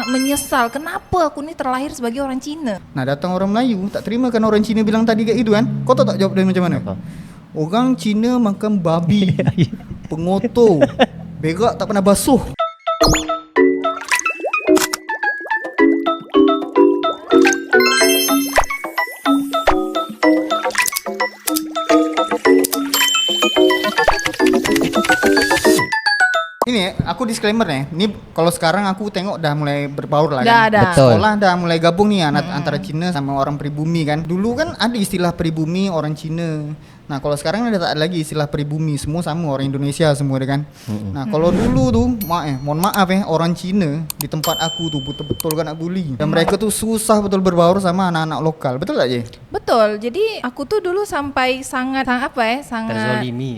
sangat menyesal kenapa aku ni terlahir sebagai orang Cina. Nah datang orang Melayu tak terima kan orang Cina bilang tadi kayak gitu kan. Kau tahu tak jawab dia macam mana? Apa? Orang Cina makan babi, pengotor, berak tak pernah basuh. Ini aku disclaimer nih. Ini kalau sekarang aku tengok dah mulai berbaur lah kan. Dah. Betul. Sekolah dah mulai gabung nih antara Cina sama orang pribumi kan. Dulu kan ada istilah pribumi orang Cina. Nah kalau sekarang ada tak ada lagi istilah pribumi, semua sama orang Indonesia semua deh kan. Nah kalau dulu tuh mohon maaf orang Cina di tempat aku tuh betul-betul kan nak bully. Dan mereka tuh susah betul berbaur sama anak-anak lokal. Betul tak Je? Betul. Jadi aku tuh dulu sampai sangat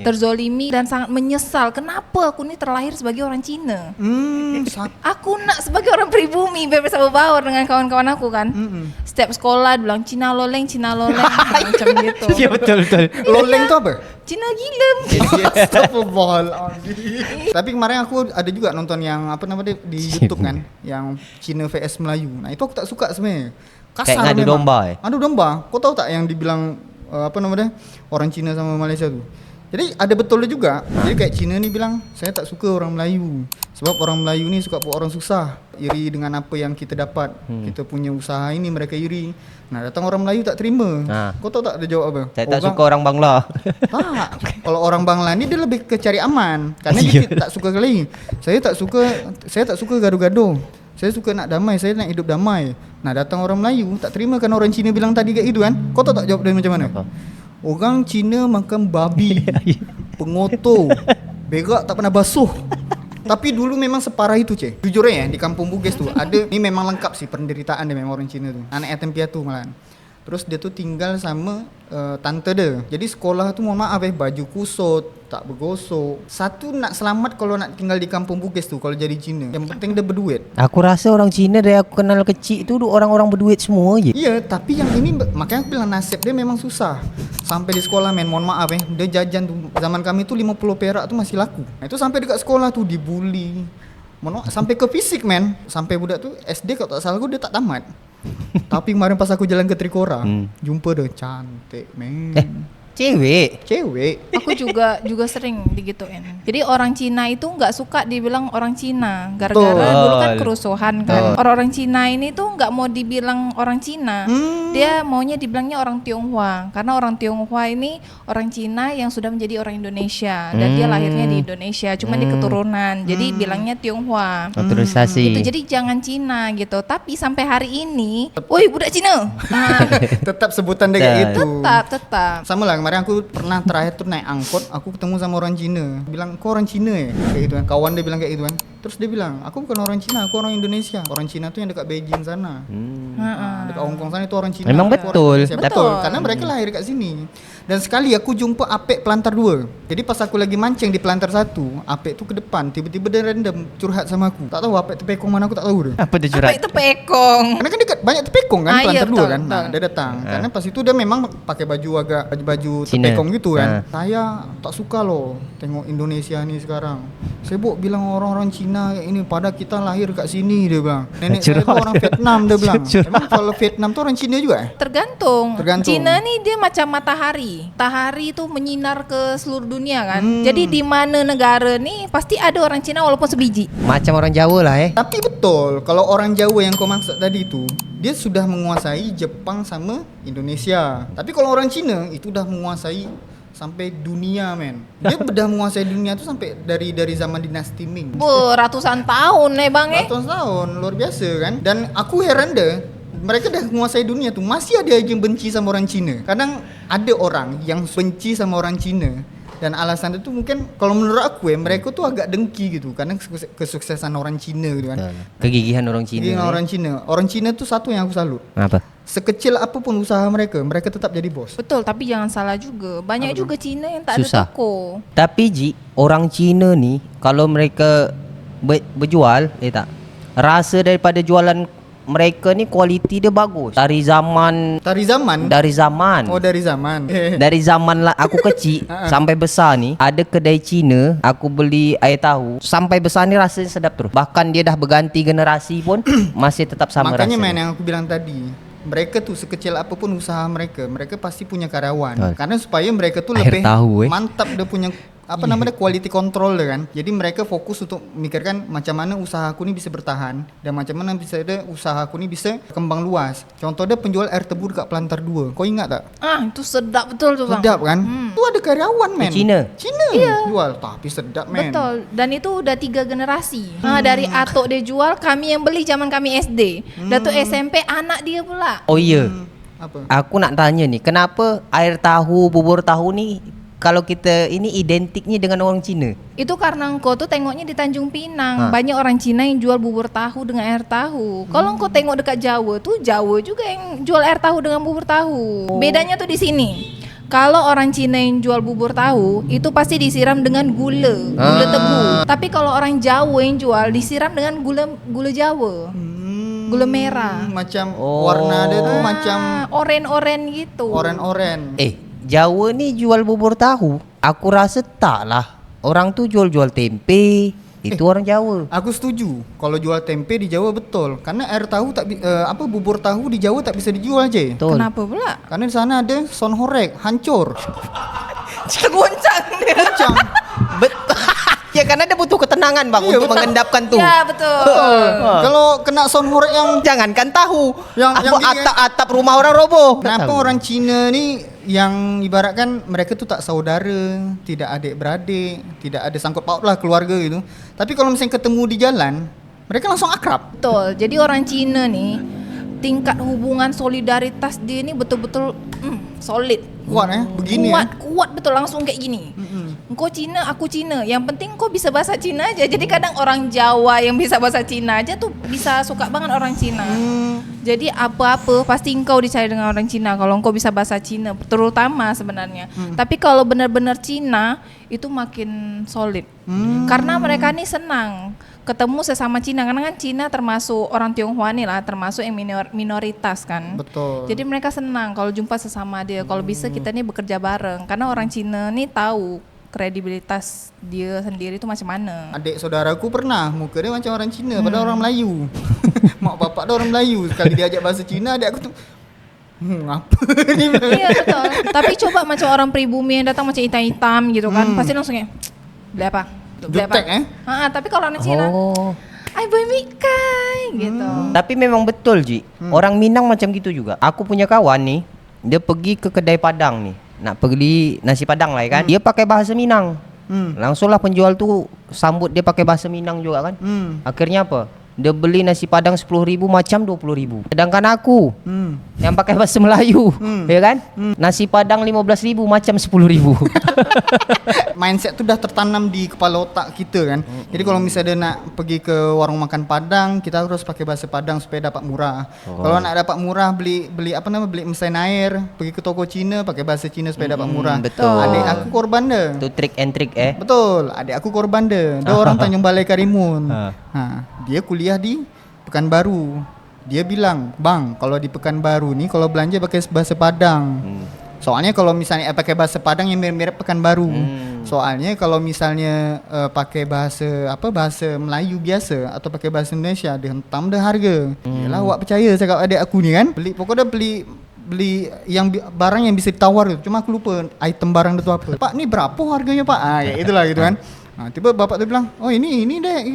terzolimi dan sangat menyesal kenapa aku ni terlahir sebagai orang Cina. Aku nak sebagai orang pribumi biar bisa berbaur dengan kawan-kawan aku kan. Setiap sekolah bilang Cina loleng macam gitu. Ya betul. Loleng tu apa? Cina gilem. Astagfirullahaladzim. Tapi kemarin aku ada juga nonton yang apa nama dia di YouTube kan, yang Cina vs Melayu. Nah itu aku tak suka sebenarnya. Kayak ngadu domba Adu domba. Kau tahu tak yang dibilang apa nama dia? Orang Cina sama Malaysia tu. Jadi ada betulnya juga. Jadi kayak Cina ni bilang saya tak suka orang Melayu. Sebab orang Melayu ni suka buat orang susah. Iri dengan apa yang kita dapat. Kita punya usaha ini mereka iri. Nah datang orang Melayu tak terima. Kau tahu tak dia jawab apa? Saya tak suka orang Bangla. Tak. Kalau orang Bangla ni dia lebih ke cari aman. Karena dia tak suka kali. Saya tak suka gaduh-gaduh. Saya suka nak damai, saya nak hidup damai. Nah datang orang Melayu tak terima kan orang Cina bilang tadi kayak gitu kan. Kau tahu tak jawab dia macam mana? Apa? Orang Cina makan babi, pengotor, berak tak pernah basuh. Tapi dulu memang separah itu cik. Jujur ya di kampung Bugis tu ada, ni memang lengkap sih penderitaan dia memang orang Cina tu. Anak yatim piatu malahan. Terus dia tu tinggal sama tante dia. Jadi sekolah tu mohon maaf baju kusut, tak bergosok. Satu nak selamat kalau nak tinggal di kampung Bugis tu kalau jadi Cina. Yang penting dia berduit. Aku rasa orang Cina dari aku kenal kecil tu orang-orang berduit semua je. Iya, tapi yang ini makanya aku bilang nasib dia memang susah. Sampai di sekolah mohon maaf dia jajan tu zaman kami tu 50 perak tu masih laku. Nah, itu sampai dekat sekolah tu dibully. Mohon maaf, sampai ke fisik sampai budak tu SD kalau tak salah aku dia tak tamat. Tapi kemarin pas aku jalan ke Trikora, jumpa dia cantik Cewek. Aku juga sering digituin. Jadi orang Cina itu nggak suka dibilang orang Cina gara-gara dulu kan kerusuhan kan. Orang-orang Cina ini tuh nggak mau dibilang orang Cina. Dia maunya dibilangnya orang Tionghoa karena orang Tionghoa ini orang Cina yang sudah menjadi orang Indonesia dan dia lahirnya di Indonesia, cuma di keturunan. Jadi bilangnya Tionghoa. Naturalisasi. Gitu. Jadi jangan Cina gitu. Tapi sampai hari ini, woi budak Cina. Tetap sebutan dia kayak gitu. Tetap. Sama lah kemarin aku pernah terakhir tuh naik angkot, aku ketemu sama orang Cina. Bilang, "Kau orang Cina ya?" Kayak gitu kan. Kawan dia bilang kayak gitu kan. Terus dia bilang, "Aku bukan orang Cina, aku orang Indonesia." Orang Cina tuh yang dekat Beijing sana. Dekat Hong Kong sana itu orang Cina. Memang betul. Betul. Karena mereka lahir kat sini. Dan sekali aku jumpa Apek pelantar 2. Jadi pas aku lagi mancing di pelantar 1, Apek tuh ke depan, tiba-tiba dia random curhat sama aku. Tak tahu Apek tepekong mana aku tak tahu dia. Apa dia curhat? Apa itu pekong? Karena kan dekat banyak tepekong kan pelantar 2 kan. Nah, betul. dia datang. Karena pas itu dia memang pakai baju baju Cina. tepekong gitu kan. Saya tak suka loh tengok Indonesia ni sekarang. Sibuk bilang orang-orang Cina kayak ini padahal kita lahir kat sini dia bilang. Nenek saya tuh orang Vietnam dia bilang. Emang kalau Vietnam tuh orang Cina juga Tergantung. Tergantung. Cina nih dia macam matahari. Matahari itu menyinar ke seluruh dunia kan. Jadi di mana negara nih pasti ada orang Cina walaupun sebiji. Macam orang Jawa lah Tapi betul, kalau orang Jawa yang kau maksud tadi itu, dia sudah menguasai Jepang sama Indonesia. Tapi kalau orang Cina itu dah menguasai sampai dunia Dia udah menguasai dunia tuh sampai dari zaman dinasti Ming. Ratusan tahun bang Ratusan tahun, luar biasa kan. Dan aku heran deh, mereka dah menguasai dunia tuh masih ada aja yang benci sama orang Cina. Kadang ada orang yang benci sama orang Cina dan alasan itu mungkin kalau menurut aku mereka tuh agak dengki gitu karena kesuksesan orang Cina gitu kan. Kegigihan orang Cina. Orang Cina tuh satu yang aku salut. Apa? Sekecil apapun usaha mereka tetap jadi bos. Betul, tapi jangan salah juga. Banyak juga Cina yang tak Susah. ada toko. Tapi Ji, orang Cina ni kalau mereka berjual, tak rasa daripada jualan mereka ni kualiti dia bagus. Dari zaman Dari zaman. Oh dari zaman. dari zaman lah aku kecil sampai besar ni, ada kedai Cina aku beli air tahu sampai besar ni rasanya sedap terus. Bahkan dia dah berganti generasi pun masih tetap sama Makanya rasanya. man yang aku bilang tadi, mereka tuh sekecil apapun usaha mereka, mereka pasti punya karyawan. Betul. Karena supaya mereka tuh Air lebih tahu, mantap dia punya apa namanya quality control dia kan. Jadi mereka fokus untuk memikirkan macam mana usaha aku ni bisa bertahan dan macam mana bisa ada usaha aku ni bisa kembang luas. Contoh dia penjual air tebu dekat Pelantar 2. Kau ingat tak? Itu sedap betul tuh bang. Sedap kan? Tu ada karyawan men. Cina. Iya. Jual tapi sedap men. Betul. Dan itu udah 3 generasi. Dari atuk dia jual, kami yang beli zaman kami SD. Dah tu SMP anak dia pula. Oh iya. Apa? Aku nak tanya nih, kenapa air tahu, bubur tahu ni kalau kita ini identiknya dengan orang Cina? Itu karena engkau tuh tengoknya di Tanjung Pinang. Banyak orang Cina yang jual bubur tahu dengan air tahu. Kalau engkau tengok dekat Jawa tuh Jawa juga yang jual air tahu dengan bubur tahu. Bedanya tuh di sini. Kalau orang Cina yang jual bubur tahu itu pasti disiram dengan gula tebu. Tapi kalau orang Jawa yang jual disiram dengan gula Jawa. Gula merah. Macam warna dia tuh macam Oren-oren gitu. oren-oren. Jawa ni jual bubur tahu. Aku rasa tak lah. Orang tu jual-jual tempe. Itu orang Jawa. Aku setuju. Kalau jual tempe di Jawa betul. Karena air tahu bubur tahu di Jawa tak bisa dijual je. Betul. Kenapa pula? Karena di sana ada son horek, hancur. Goncang dia. Macam Ya karena dia butuh ketenangan bang Iya, untuk betul. mengendapkan tuh. Ya betul. kalau kena son horek yang Jangankan tahu. Yang Apa gini kan? atap-atap rumah orang roboh. kenapa orang Cina ni yang ibaratkan mereka tu tak saudara, tidak adik-beradik, tidak ada sangkut paut lah keluarga gitu. Tapi kalau misalnya ketemu di jalan, mereka langsung akrab. Betul. Jadi orang Cina nih tingkat hubungan solidaritas dia ni betul-betul solid. Kuat begini Kuat betul langsung kayak gini. Engkau Cina, aku Cina. Yang penting kau bisa bahasa Cina aja. Jadi kadang orang Jawa yang bisa bahasa Cina aja tuh bisa suka banget orang Cina. Jadi apa-apa pasti engkau dicari dengan orang Cina kalau engkau bisa bahasa Cina, terutama sebenarnya. Tapi kalau benar-benar Cina itu makin solid. Karena mereka nih senang ketemu sesama Cina, karena kan Cina termasuk orang Tionghoa nih lah, termasuk yang minoritas kan. Betul. Jadi mereka senang kalau jumpa sesama dia. Kalau bisa kita nih bekerja bareng, karena orang Cina nih tahu kredibilitas dia sendiri itu macam mana. Adik saudaraku pernah muka dia macam orang Cina padahal orang Melayu. Mak bapak dia orang Melayu. Sekali dia ajak bahasa Cina, adik aku tu apa ni? Iya betul. Tapi coba macam orang pribumi yang datang macam hitam-hitam gitu kan, pasti langsung kayak beli apa? Beli apa? Jutek Tapi kalau orang Cina, ai boy mikai gitu. Tapi memang betul Ji. Orang Minang macam gitu juga. Aku punya kawan nih, dia pergi ke kedai Padang nih, nak beli nasi Padang lah kan. Dia pakai bahasa Minang. Langsunglah penjual tu sambut dia pakai bahasa Minang juga kan. Akhirnya apa? Dia beli nasi Padang 10.000 macam 20.000. Sedangkan aku yang pakai bahasa Melayu, ya kan? Nasi Padang 15.000 macam 10.000. Mindset tu dah tertanam di kepala otak kita kan. Jadi kalau misalnya dia nak pergi ke warung makan Padang, kita harus pakai bahasa Padang supaya dapat murah. Kalau nak dapat murah beli beli mesin air, pergi ke toko Cina pakai bahasa Cina supaya dapat murah. Betul. Adik aku korban dia. Tu trik and trick Betul, adik aku korban dia. Dia orang Tanjung Balai Karimun. Dia kuliah di Pekanbaru. Dia bilang, "Bang, kalau di Pekanbaru ni kalau belanja pakai bahasa Padang." Soalnya kalau misalnya pakai bahasa Padang yang mirip-mirip Pekanbaru. Soalnya kalau misalnya pakai bahasa Melayu biasa atau pakai bahasa Indonesia, dia hentam dah harga. Yalah, awak percaya cakap adik aku ni kan. Pokoknya beli yang barang yang bisa ditawar tu. Cuma aku lupa item barang itu apa. "Pak, ni berapa harganya, Pak?" Ya itulah gitu kan. Tiba bapak tu bilang, "Oh ini dek."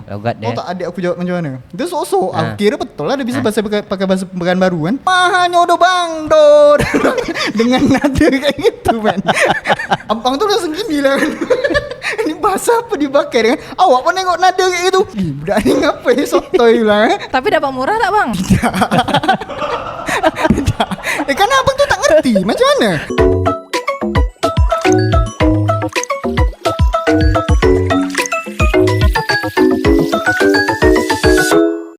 logat dia. Tak adik aku jawab macam mana. Dia sok-sok. Aku kira betul lah dia bisa pakai bahasa Pekanbaru kan. "Mahanya udah bang, dor." Dengan nada kayak gitu kan. Abang tu langsung gini lah kan. Ini bahasa apa dipakai kan. Awak pun tengok nada kayak gitu. Budak ni ngapa sotoy lah kan. Tapi dapat murah tak bang? Karena abang tu tak ngerti macam mana.